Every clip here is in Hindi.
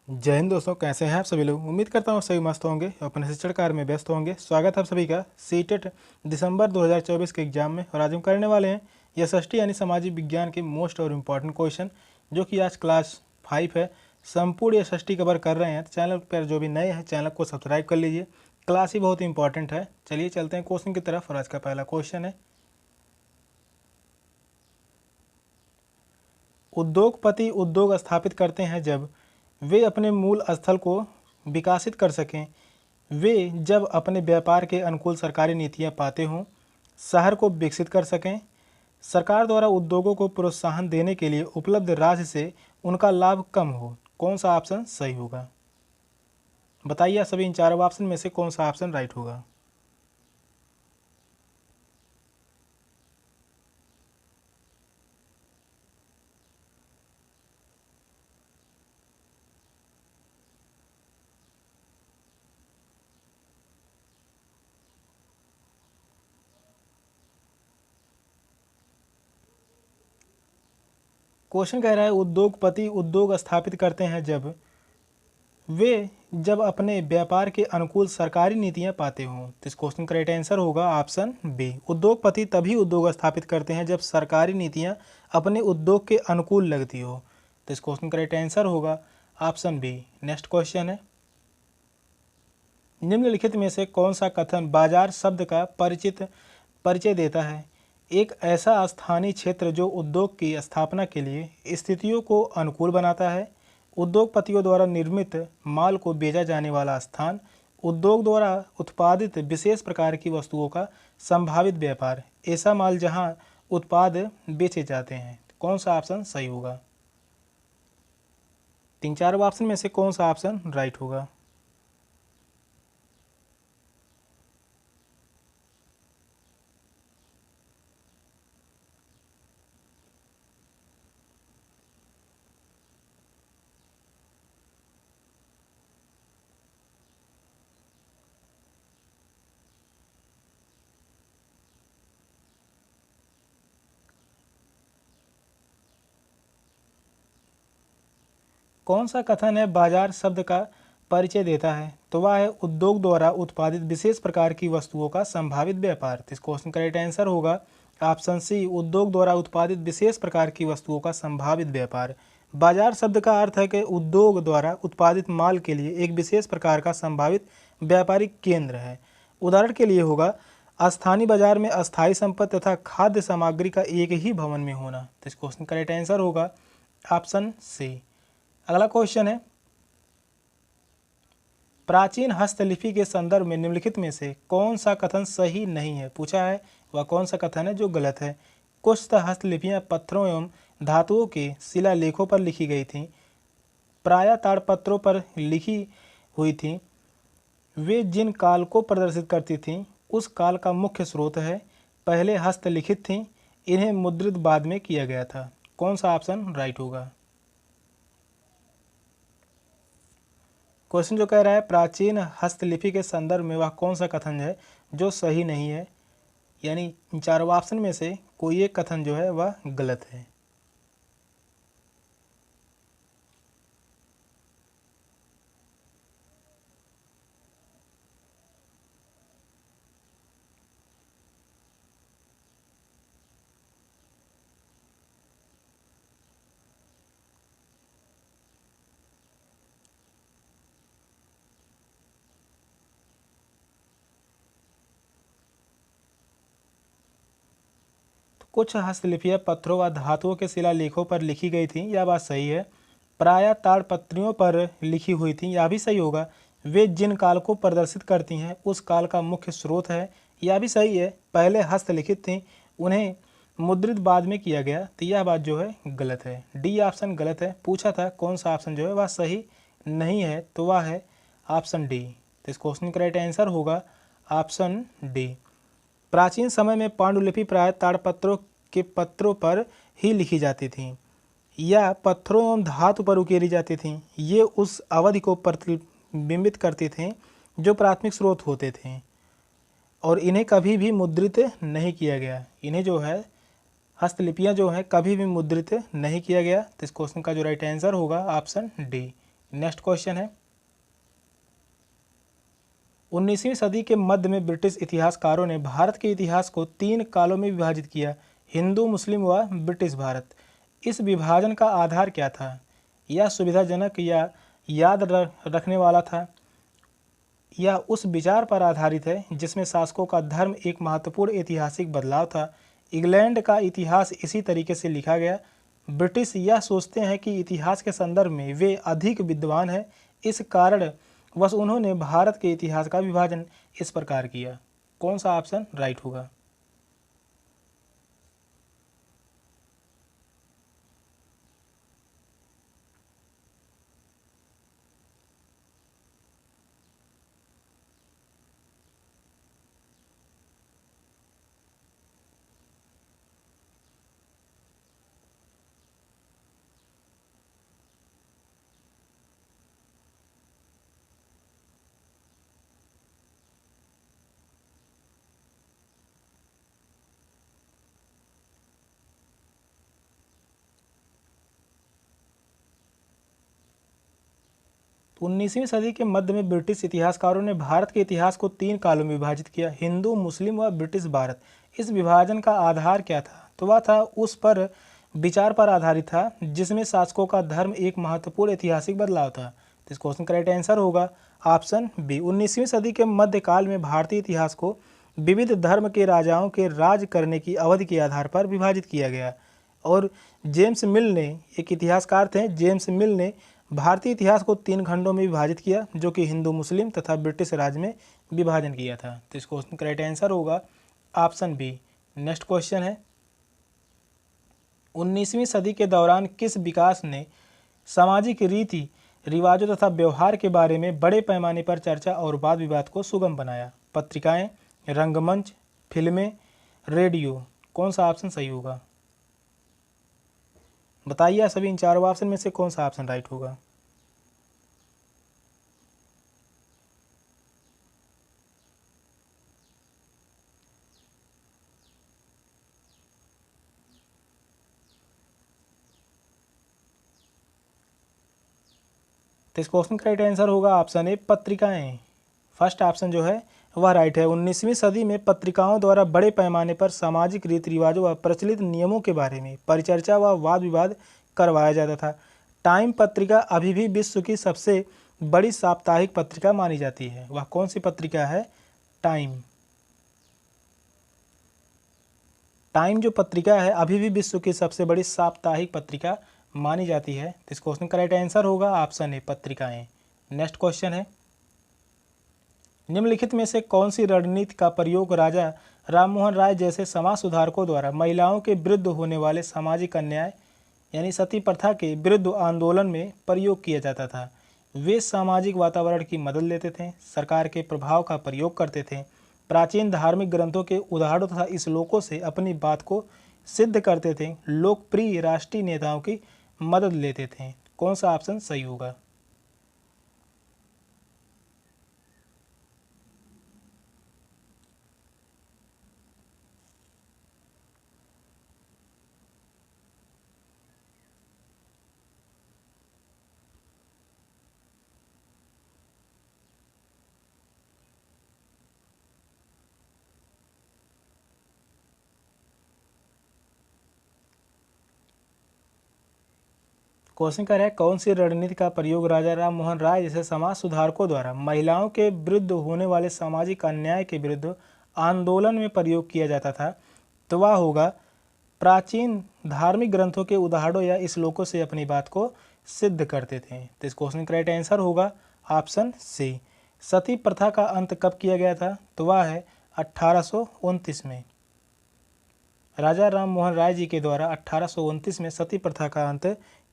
जय हिंद दोस्तों, कैसे हैं आप सभी लोग। उम्मीद करता हूँ सभी मस्त होंगे और अपने शिक्षण कार्य में व्यस्त होंगे। स्वागत है आप सभी का सीटेट दिसंबर 2024 के एग्जाम में। और आज हम करने वाले हैं एसएसटी यानी सामाजिक विज्ञान के मोस्ट और इम्पॉर्टेंट क्वेश्चन, जो कि आज क्लास 5 है। संपूर्ण एसएसटी कवर कर रहे हैं। तो चैनल पर जो भी नए हैं चैनल को सब्सक्राइब कर लीजिए, क्लास ही बहुत इंपॉर्टेंट है। चलिए चलते हैं क्वेश्चन की तरफ। और आज का पहला क्वेश्चन है, उद्योगपति उद्योग स्थापित करते हैं जब वे अपने मूल स्थल को विकसित कर सकें, वे जब अपने व्यापार के अनुकूल सरकारी नीतियां पाते हों, शहर को विकसित कर सकें, सरकार द्वारा उद्योगों को प्रोत्साहन देने के लिए उपलब्ध राशि से उनका लाभ कम हो। कौन सा ऑप्शन सही होगा? बताइए सभी इन चारों ऑप्शन में से कौन सा ऑप्शन राइट होगा। क्वेश्चन कह रहा है, उद्योगपति उद्योग स्थापित करते हैं जब अपने व्यापार के अनुकूल सरकारी नीतियां पाते हों। तो इस क्वेश्चन का राइट आंसर होगा ऑप्शन बी। उद्योगपति तभी उद्योग स्थापित करते हैं जब सरकारी नीतियां अपने उद्योग के अनुकूल लगती हो। तो इस क्वेश्चन का राइट आंसर होगा ऑप्शन बी। नेक्स्ट क्वेश्चन है, निम्नलिखित में से कौन सा कथन बाजार शब्द का परिचय देता है? एक ऐसा स्थानीय क्षेत्र जो उद्योग की स्थापना के लिए स्थितियों को अनुकूल बनाता है, उद्योगपतियों द्वारा निर्मित माल को बेचा जाने वाला स्थान, उद्योग द्वारा उत्पादित विशेष प्रकार की वस्तुओं का संभावित व्यापार, ऐसा माल जहां उत्पाद बेचे जाते हैं। कौन सा ऑप्शन सही होगा? तीन चार ऑप्शन में से कौन सा ऑप्शन राइट होगा? कौन सा कथन है बाजार शब्द का परिचय देता है? तो वह है उद्योग द्वारा उत्पादित विशेष प्रकार की वस्तुओं का संभावित व्यापार। तो इस क्वेश्चन का राइट आंसर होगा ऑप्शन सी, उद्योग द्वारा उत्पादित विशेष प्रकार की वस्तुओं का संभावित व्यापार। बाजार शब्द का अर्थ है कि उद्योग द्वारा उत्पादित माल के लिए एक विशेष प्रकार का संभावित व्यापारिक केंद्र है। उदाहरण के लिए होगा स्थानीय बाजार में अस्थायी संपत्ति तथा खाद्य सामग्री का एक ही भवन में होना। तो इस क्वेश्चन का राइट आंसर होगा ऑप्शन सी। अगला क्वेश्चन है, प्राचीन हस्तलिपि के संदर्भ में निम्नलिखित में से कौन सा कथन सही नहीं है? पूछा है वह कौन सा कथन है जो गलत है। कुछ हस्तलिपियां पत्थरों एवं धातुओं के शिलालेखों पर लिखी गई थीं, प्रायः ताड़पत्रों पर लिखी हुई थीं। वे जिन काल को प्रदर्शित करती थीं उस काल का मुख्य स्रोत है, पहले हस्तलिखित थीं, इन्हें मुद्रित बाद में किया गया था। कौन सा ऑप्शन राइट होगा? क्वेश्चन जो कह रहा है प्राचीन हस्तलिपि के संदर्भ में वह कौन सा कथन है जो सही नहीं है, यानी इन चारों ऑप्शन में से कोई एक कथन जो है वह गलत है। कुछ हस्तलिपियां पत्थरों व धातुओं के शिलालेखों पर लिखी गई थीं, यह बात सही है। प्रायः ताड़पत्रियों पर लिखी हुई थीं, यह भी सही होगा। वे जिन काल को प्रदर्शित करती हैं उस काल का मुख्य स्रोत है, यह भी सही है। पहले हस्तलिखित थीं, उन्हें मुद्रित बाद में किया गया, तो यह बात जो है गलत है। डी ऑप्शन गलत है। पूछा था कौन सा ऑप्शन जो है वह सही नहीं है, तो वह है ऑप्शन डी। तो इस क्वेश्चन का राइट आंसर होगा ऑप्शन डी। प्राचीन समय में पांडुलिपि प्राय ताड़पत्रों के पत्रों पर ही लिखी जाती थीं या पत्थरों एवं धातु पर उकेरी जाती थीं। ये उस अवधि को प्रतिबिंबित करती थीं जो प्राथमिक स्रोत होते थे, और इन्हें कभी भी मुद्रित नहीं किया गया। इन्हें जो है हस्तलिपियां जो हैं कभी भी मुद्रित नहीं किया गया। तो इस क्वेश्चन का जो राइट आंसर होगा ऑप्शन डी। नेक्स्ट क्वेश्चन है, 19वीं सदी के मध्य में ब्रिटिश इतिहासकारों ने भारत के इतिहास को 3 कालों में विभाजित किया, हिंदू, मुस्लिम व ब्रिटिश भारत। इस विभाजन का आधार क्या था? यह सुविधाजनक या याद रखने वाला था? यह उस विचार पर आधारित है जिसमें शासकों का धर्म एक महत्वपूर्ण ऐतिहासिक बदलाव था? इंग्लैंड का इतिहास इसी तरीके से लिखा गया। ब्रिटिश यह सोचते हैं कि इतिहास के संदर्भ में वे अधिक विद्वान हैं, इस कारण बस उन्होंने भारत के इतिहास का विभाजन इस प्रकार किया। कौन सा ऑप्शन राइट होगा? 19वीं सदी के मध्य में ब्रिटिश इतिहासकारों ने भारत के इतिहास को 3 कालों में विभाजित किया, हिंदू, मुस्लिम व ब्रिटिश भारत। इस विभाजन का आधार क्या था? तो वह था उस पर विचार पर आधारित था जिसमें शासकों का धर्म एक महत्वपूर्ण ऐतिहासिक बदलाव था। तो इस क्वेश्चन का राइट आंसर होगा ऑप्शन बी। 19वीं सदी के मध्यकाल में भारतीय इतिहास को विविध धर्म के राजाओं के राज करने की अवधि के आधार पर विभाजित किया गया। और जेम्स मिल ने, एक इतिहासकार थे, जेम्स मिल ने भारतीय इतिहास को 3 खंडों में विभाजित किया, जो कि हिंदू, मुस्लिम तथा ब्रिटिश राज में विभाजन किया था। तो इस क्वेश्चन का राइट आंसर होगा ऑप्शन बी। नेक्स्ट क्वेश्चन है, 19वीं सदी के दौरान किस विकास ने सामाजिक रीति रिवाजों तथा व्यवहार के बारे में बड़े पैमाने पर चर्चा और वाद विवाद को सुगम बनाया? पत्रिकाएं, रंगमंच, फिल्में, रेडियो। कौन सा ऑप्शन सही होगा? बताइए सभी इन चारों ऑप्शन में से कौन सा ऑप्शन राइट होगा? तो इस क्वेश्चन का राइट आंसर होगा ऑप्शन ए, पत्रिकाएं। फर्स्ट ऑप्शन जो है वह राइट है। 19वीं सदी में पत्रिकाओं द्वारा बड़े पैमाने पर सामाजिक रीति रिवाजों व प्रचलित नियमों के बारे में परिचर्चा व वाद विवाद करवाया जाता था। टाइम पत्रिका अभी भी विश्व की सबसे बड़ी साप्ताहिक पत्रिका मानी जाती है। वह कौन सी पत्रिका है? टाइम। टाइम जो पत्रिका है अभी भी विश्व की सबसे बड़ी साप्ताहिक पत्रिका मानी जाती है। तो इस क्वेश्चन का राइट आंसर होगा ऑप्शन ए, पत्रिकाएं। नेक्स्ट क्वेश्चन है, निम्नलिखित में से कौन सी रणनीति का प्रयोग राजा राममोहन राय जैसे समाज सुधारकों द्वारा महिलाओं के विरुद्ध होने वाले सामाजिक अन्याय यानी सती प्रथा के विरुद्ध आंदोलन में प्रयोग किया जाता था? वे सामाजिक वातावरण की मदद लेते थे, सरकार के प्रभाव का प्रयोग करते थे, प्राचीन धार्मिक ग्रंथों के उदाहरणों तथा श्लोकों से अपनी बात को सिद्ध करते थे, लोकप्रिय राष्ट्रीय नेताओं की मदद लेते थे। कौन सा ऑप्शन सही होगा? क्वेश्चन कर है, कौन सी रणनीति का प्रयोग राजा राम मोहन राय जैसे समाज सुधारकों द्वारा महिलाओं के विरुद्ध होने वाले सामाजिक अन्याय के विरुद्ध आंदोलन में प्रयोग किया जाता था? तो वह होगा प्राचीन धार्मिक ग्रंथों के उदाहरणों या श्लोकों से अपनी बात को सिद्ध करते थे। तो इस क्वेश्चन का राइट आंसर होगा ऑप्शन सी। सती प्रथा का अंत कब किया गया था? तो वह है 1829 में। राजा राम मोहन राय जी के द्वारा 1829 में सती प्रथा का अंत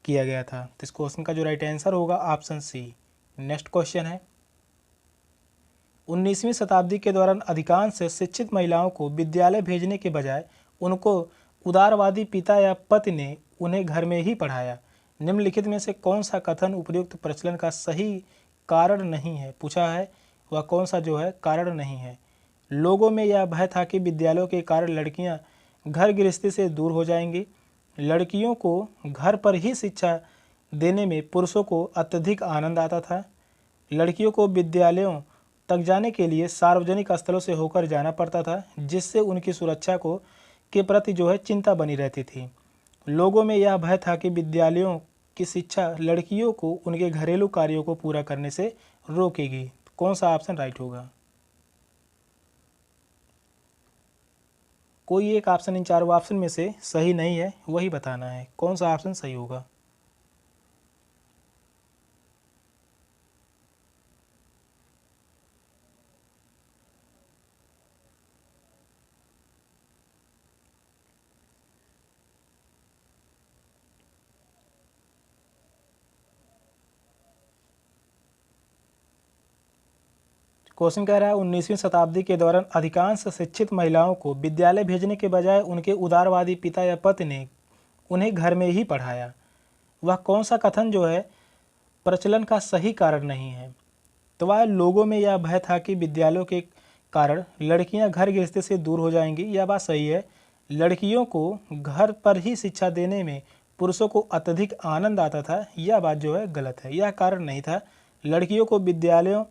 किया गया था। तो इस क्वेश्चन का जो राइट आंसर होगा ऑप्शन सी। नेक्स्ट क्वेश्चन है, 19वीं शताब्दी के दौरान अधिकांश शिक्षित महिलाओं को विद्यालय भेजने के बजाय उनको उदारवादी पिता या पति ने उन्हें घर में ही पढ़ाया। निम्नलिखित में से कौन सा कथन उपयुक्त प्रचलन का सही कारण नहीं है? पूछा है, वह कौन सा जो है कारण नहीं है? लोगों में यह भय था कि विद्यालयों के कारण लड़कियां घर गृहस्थी से दूर हो जाएंगी, लड़कियों को घर पर ही शिक्षा देने में पुरुषों को अत्यधिक आनंद आता था। लड़कियों को विद्यालयों तक जाने के लिए सार्वजनिक स्थलों से होकर जाना पड़ता था, जिससे उनकी सुरक्षा को के प्रति चिंता बनी रहती थी। लोगों में यह भय था कि विद्यालयों की शिक्षा लड़कियों को उनके घरेलू कार्यों को पूरा करने से रोकेगी। कौन सा ऑप्शन राइट होगा? कोई एक ऑप्शन इन चारों ऑप्शन में से सही नहीं है, वही बताना है कौन सा ऑप्शन सही होगा। क्वेश्चन कह रहा है 19वीं शताब्दी के दौरान अधिकांश शिक्षित महिलाओं को विद्यालय भेजने के बजाय उनके उदारवादी पिता या पति ने उन्हें घर में ही पढ़ाया। वह कौन सा कथन प्रचलन का सही कारण नहीं है? तो वह लोगों में यह भय था कि विद्यालयों के कारण लड़कियां घर गृहस्थी से दूर हो जाएंगी। यह बात सही है। लड़कियों को घर पर ही शिक्षा देने में पुरुषों को अत्यधिक आनंद आता था। यह बात गलत है। यह कारण नहीं था। लड़कियों को विद्यालयों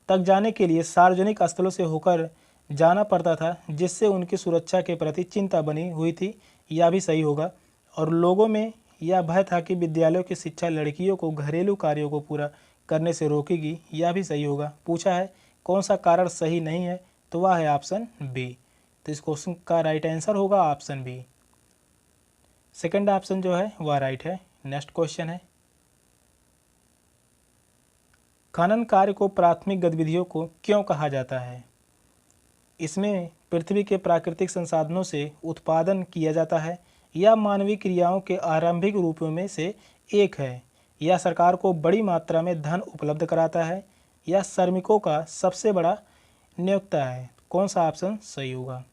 तक जाने के लिए सार्वजनिक स्थलों से होकर जाना पड़ता था, जिससे उनकी सुरक्षा के प्रति चिंता बनी हुई थी। यह भी सही होगा। और लोगों में यह भय था कि विद्यालयों की शिक्षा लड़कियों को घरेलू कार्यों को पूरा करने से रोकेगी। यह भी सही होगा। पूछा है कौन सा कारण सही नहीं है, तो वह है ऑप्शन बी। तो इस क्वेश्चन का राइट आंसर होगा ऑप्शन बी। सेकंड ऑप्शन वह राइट है। नेक्स्ट क्वेश्चन है, खनन कार्य को प्राथमिक गतिविधियों को क्यों कहा जाता है? इसमें पृथ्वी के प्राकृतिक संसाधनों से उत्पादन किया जाता है, या मानवीय क्रियाओं के आरंभिक रूपों में से एक है, या सरकार को बड़ी मात्रा में धन उपलब्ध कराता है, या श्रमिकों का सबसे बड़ा नियोक्ता है। कौन सा ऑप्शन सही होगा?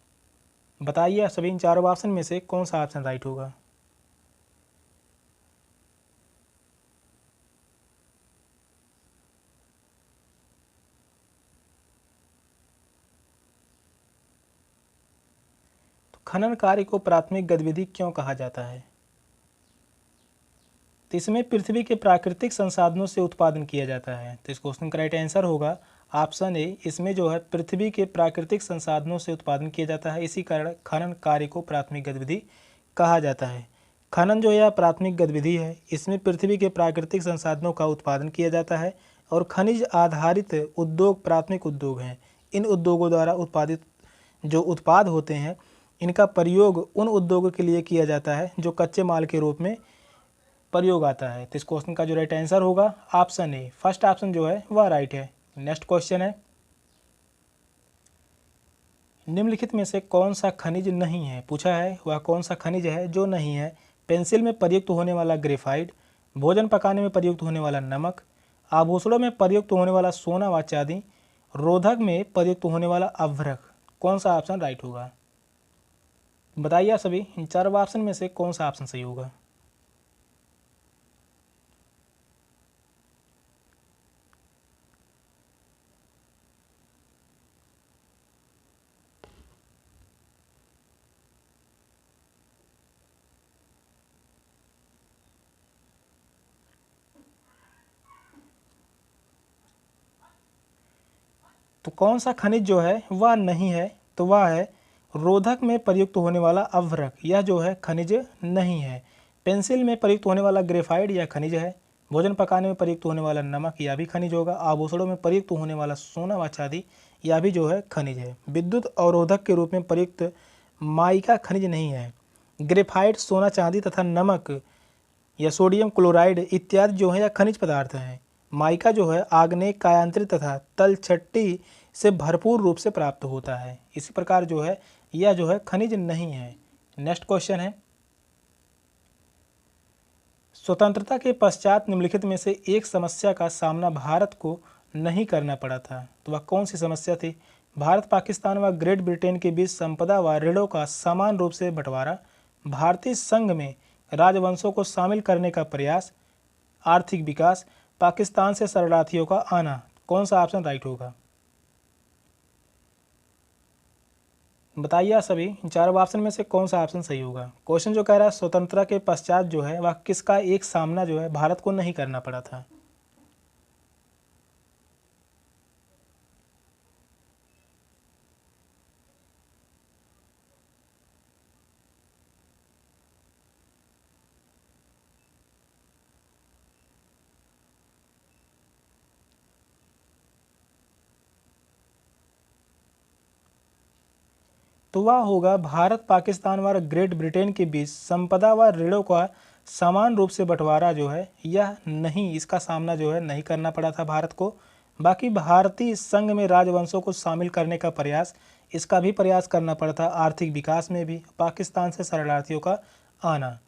बताइए सभी इन चारों ऑप्शन में से कौन सा ऑप्शन राइट होगा। खनन कार्य को प्राथमिक गतिविधि क्यों कहा जाता है? तो इसमें पृथ्वी के प्राकृतिक संसाधनों से उत्पादन किया जाता है। तो इस क्वेश्चन का राइट आंसर होगा ऑप्शन ए। इसमें पृथ्वी के प्राकृतिक संसाधनों से उत्पादन किया जाता है, इसी कारण खनन कार्य को प्राथमिक गतिविधि कहा जाता है। खनन प्राथमिक गतिविधि है। इसमें पृथ्वी के प्राकृतिक संसाधनों का उत्पादन किया जाता है, और खनिज आधारित उद्योग प्राथमिक उद्योग हैं। इन उद्योगों द्वारा उत्पादित उत्पाद होते हैं, इनका प्रयोग उन उद्योगों के लिए किया जाता है जो कच्चे माल के रूप में प्रयोग आता है। तो इस क्वेश्चन का राइट आंसर होगा ऑप्शन ए। फर्स्ट ऑप्शन वह राइट है। नेक्स्ट क्वेश्चन है, निम्नलिखित में से कौन सा खनिज नहीं है? पूछा है वह कौन सा खनिज है जो नहीं है? पेंसिल में प्रयुक्त होने वाला ग्रेफाइट, भोजन पकाने में प्रयुक्त होने वाला नमक, आभूषणों में प्रयुक्त होने वाला सोना व चांदी, रोधक में प्रयुक्त होने वाला अभ्रक। कौन सा ऑप्शन राइट होगा? बताइए सभी इन चारों ऑप्शन में से कौन सा ऑप्शन सही होगा। तो कौन सा खनिज वह नहीं है? तो वह है रोधक में प्रयुक्त होने वाला अभ्रक। यह खनिज नहीं है। पेंसिल में प्रयुक्त होने वाला ग्रेफाइट यह खनिज है। भोजन पकाने में प्रयुक्त होने वाला नमक यह भी खनिज होगा। आभूषणों में प्रयुक्त होने वाला सोना व चांदी यह भी खनिज है। विद्युत अवरोधक के रूप में प्रयुक्त माइका खनिज नहीं है। ग्रेफाइट, सोना चांदी तथा नमक या सोडियम क्लोराइड इत्यादि यह खनिज पदार्थ हैं। माइका आग्नेय कायांतरित तथा तलछट्टी से भरपूर रूप से प्राप्त होता है। इसी प्रकार यह खनिज नहीं है। नेक्स्ट क्वेश्चन है, स्वतंत्रता के पश्चात निम्नलिखित में से एक समस्या का सामना भारत को नहीं करना पड़ा था। तो वह कौन सी समस्या थी? भारत, पाकिस्तान व ग्रेट ब्रिटेन के बीच संपदा व ऋणों का समान रूप से बंटवारा, भारतीय संघ में राजवंशों को शामिल करने का प्रयास, आर्थिक विकास, पाकिस्तान से शरणार्थियों का आना। कौन सा ऑप्शन राइट होगा? बताइए आप सभी इन चारों ऑप्शन में से कौन सा ऑप्शन सही होगा। क्वेश्चन जो कह रहा है स्वतंत्रता के पश्चात जो है वह किसका एक सामना जो है भारत को नहीं करना पड़ा था। तो वह होगा भारत पाकिस्तान व ग्रेट ब्रिटेन के बीच संपदा व ऋणों का समान रूप से बंटवारा जो है यह नहीं, इसका सामना जो है नहीं करना पड़ा था भारत को। बाकी भारतीय संघ में राजवंशों को शामिल करने का प्रयास, इसका भी प्रयास करना पड़ा था। आर्थिक विकास में भी पाकिस्तान से शरणार्थियों का आना,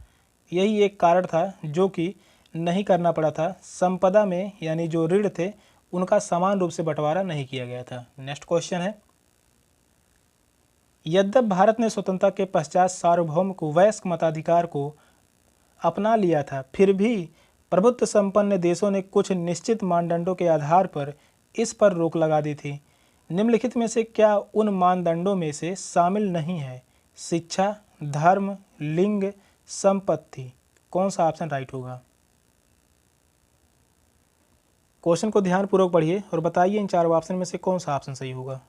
यही एक कारण था जो कि नहीं करना पड़ा था। संपदा में यानी जो ऋण थे उनका समान रूप से बंटवारा नहीं किया गया था। नेक्स्ट क्वेश्चन है, यद्यप भारत ने स्वतंत्रता के पश्चात सार्वभौमिक वयस्क मताधिकार को अपना लिया था, फिर भी प्रभुत्व संपन्न देशों ने कुछ निश्चित मानदंडों के आधार पर इस पर रोक लगा दी थी। निम्नलिखित में से क्या उन मानदंडों में से शामिल नहीं है? शिक्षा, धर्म, लिंग, संपत्ति। कौन सा ऑप्शन राइट होगा? क्वेश्चन को ध्यानपूर्वक पढ़िए और बताइए इन चारों ऑप्शन में से कौन सा ऑप्शन सही होगा।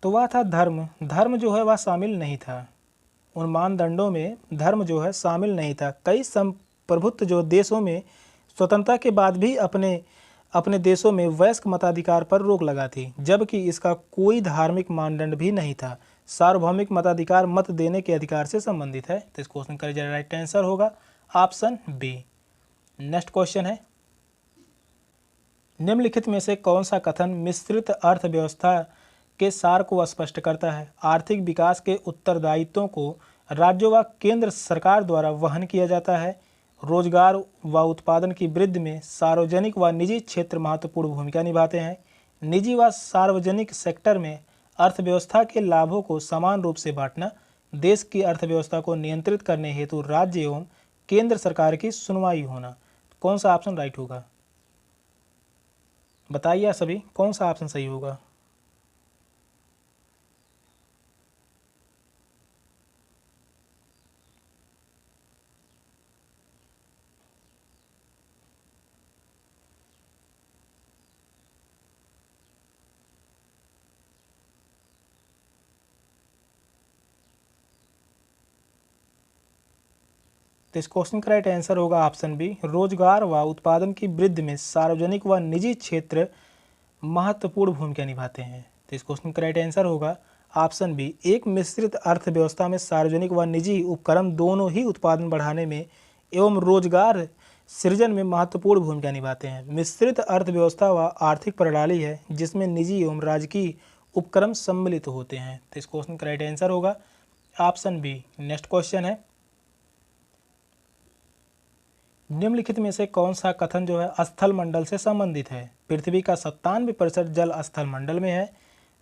तो वह था धर्म। धर्म जो है वह शामिल नहीं था, उन मानदंडों में धर्म जो है शामिल नहीं था। कई संप्रभुत्व जो देशों में स्वतंत्रता के बाद भी अपने अपने देशों में वयस्क मताधिकार पर रोक लगा थी, जबकि इसका कोई धार्मिक मानदंड भी नहीं था। सार्वभौमिक मताधिकार मत देने के अधिकार से संबंधित है। तो इस क्वेश्चन का राइट आंसर होगा ऑप्शन बी। नेक्स्ट क्वेश्चन है, निम्नलिखित में से कौन सा कथन मिश्रित अर्थव्यवस्था के सार को स्पष्ट करता है? आर्थिक विकास के उत्तरदायित्वों को राज्यों व केंद्र सरकार द्वारा वहन किया जाता है। रोजगार व उत्पादन की वृद्धि में सार्वजनिक व निजी क्षेत्र महत्वपूर्ण भूमिका निभाते हैं। निजी व सार्वजनिक सेक्टर में अर्थव्यवस्था के लाभों को समान रूप से बांटना। देश की अर्थव्यवस्था को नियंत्रित करने हेतु राज्य एवं केंद्र सरकार की सुनवाई होना। कौन सा ऑप्शन राइट होगा? बताइए सभी कौन सा ऑप्शन सही होगा। तो इस क्वेश्चन का राइट आंसर होगा ऑप्शन बी। रोजगार व उत्पादन की वृद्धि में सार्वजनिक व निजी क्षेत्र महत्वपूर्ण भूमिका निभाते हैं। तो इस क्वेश्चन का राइट आंसर होगा ऑप्शन बी। एक मिश्रित अर्थव्यवस्था में सार्वजनिक व निजी उपक्रम दोनों ही उत्पादन बढ़ाने में एवं रोजगार सृजन में महत्वपूर्ण भूमिका निभाते हैं। मिश्रित अर्थव्यवस्था व आर्थिक प्रणाली है जिसमें निजी एवं राजकीय उपक्रम सम्मिलित होते हैं। तो इस क्वेश्चन का राइट आंसर होगा ऑप्शन बी। नेक्स्ट क्वेश्चन है, निम्नलिखित में से कौन सा कथन जो है स्थल मंडल से संबंधित है? पृथ्वी का 97% जल स्थल मंडल में है।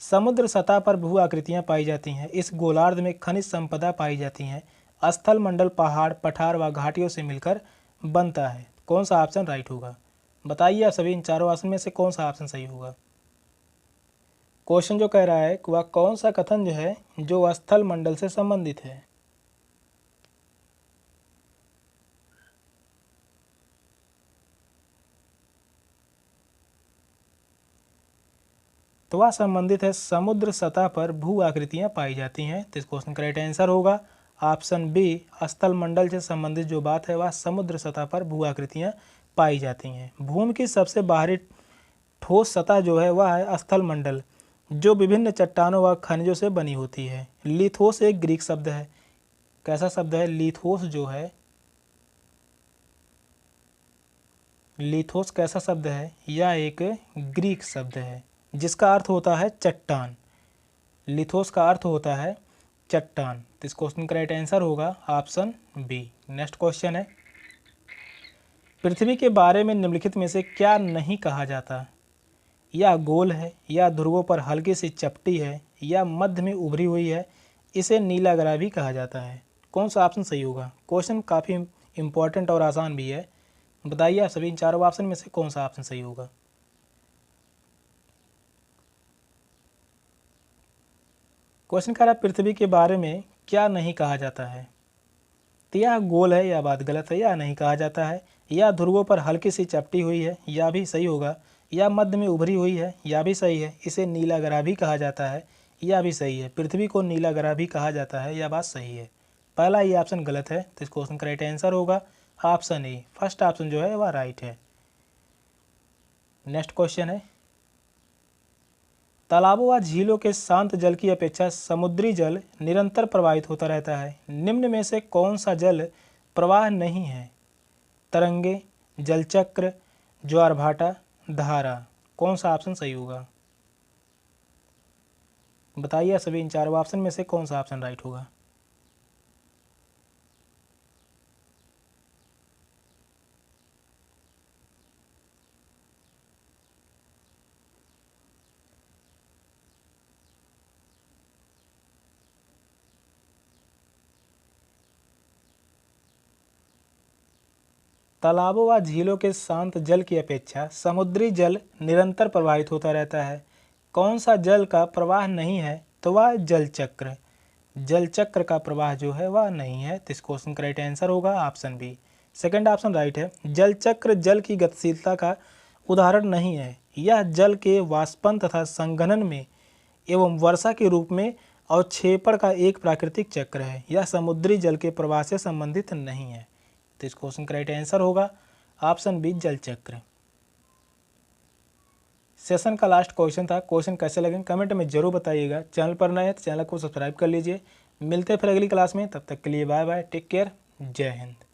समुद्र सतह पर भू आकृतियाँ पाई जाती हैं। इस गोलार्ध में खनिज संपदा पाई जाती हैं। स्थल मंडल पहाड़, पठार व घाटियों से मिलकर बनता है। कौन सा ऑप्शन राइट होगा? बताइए आप सभी इन चारों ऑप्शन में से कौन सा ऑप्शन सही होगा। क्वेश्चन जो कह रहा है वह कौन सा कथन जो है जो स्थल मंडल से संबंधित है? तो वह संबंधित है समुद्र सतह पर भू आकृतियाँ पाई जाती हैं। तो इस क्वेश्चन का राइट आंसर होगा ऑप्शन बी। स्थल मंडल से संबंधित जो बात है वह समुद्र सतह पर भू आकृतियाँ पाई जाती हैं। भूमि की सबसे बाहरी ठोस सतह जो है वह है स्थल मंडल, जो विभिन्न चट्टानों व खनिजों से बनी होती है। लिथोस एक ग्रीक शब्द है। कैसा शब्द है? लिथोस जो है, लिथोस कैसा शब्द है? यह एक ग्रीक शब्द है जिसका अर्थ होता है चट्टान। लिथोस का अर्थ होता है चट्टान। तो इस क्वेश्चन का राइट आंसर होगा ऑप्शन बी। नेक्स्ट क्वेश्चन है, पृथ्वी के बारे में निम्नलिखित में से क्या नहीं कहा जाता? यह गोल है, या ध्रुवों पर हल्की सी चपटी है, या मध्य में उभरी हुई है, इसे नीला ग्रह भी कहा जाता है। कौन सा ऑप्शन सही होगा? क्वेश्चन काफ़ी इम्पॉर्टेंट और आसान भी है। बताइए आप सभी इन चारों ऑप्शन में से कौन सा ऑप्शन सही होगा। क्वेश्चन कह रहा है पृथ्वी के बारे में क्या नहीं कहा जाता है। तो यह गोल है, यह बात गलत है, या नहीं कहा जाता है। या ध्रुवों पर हल्की सी चपटी हुई है, या भी सही होगा। या मध्य में उभरी हुई है, या भी सही है। इसे नीला ग्रह भी कहा जाता है, या भी सही है। पृथ्वी को नीला ग्रह भी कहा जाता है, यह बात सही है। पहला ये ऑप्शन गलत है, तो इस क्वेश्चन का राइट आंसर होगा ऑप्शन ए, फर्स्ट ऑप्शन जो है वह राइट है। नेक्स्ट क्वेश्चन है, तालाबों व झीलों के शांत जल की अपेक्षा समुद्री जल निरंतर प्रवाहित होता रहता है। निम्न में से कौन सा जल प्रवाह नहीं है। तरंगे, जलचक्र, ज्वारभाटा, धारा। कौन सा ऑप्शन सही होगा। बताइए सभी इन चारों ऑप्शन में से कौन सा ऑप्शन राइट होगा। तालाबों व झीलों के शांत जल की अपेक्षा समुद्री जल निरंतर प्रवाहित होता रहता है। कौन सा जल का प्रवाह नहीं है, तो वह जलचक्र। जलचक्र का प्रवाह जो है वह नहीं है, तो इस क्वेश्चन का राइट आंसर होगा option B, second option right है। जलचक्र जल की गतिशीलता का उदाहरण नहीं है। यह जल के वाष्पन तथा संघनन में एवं वर्षा के रूप में अवक्षेपण का एक प्राकृतिक चक्र है। यह समुद्री जल के प्रवाह से संबंधित नहीं है, तो इस क्वेश्चन का राइट आंसर होगा ऑप्शन बी, जलचक्र। सेशन का लास्ट क्वेश्चन था। क्वेश्चन कैसे लगे कमेंट में जरूर बताइएगा। चैनल पर नए हैं तो चैनल को सब्सक्राइब कर लीजिए। मिलते हैं फिर अगली क्लास में, तब तक के लिए बाय बाय, टेक केयर, जय हिंद।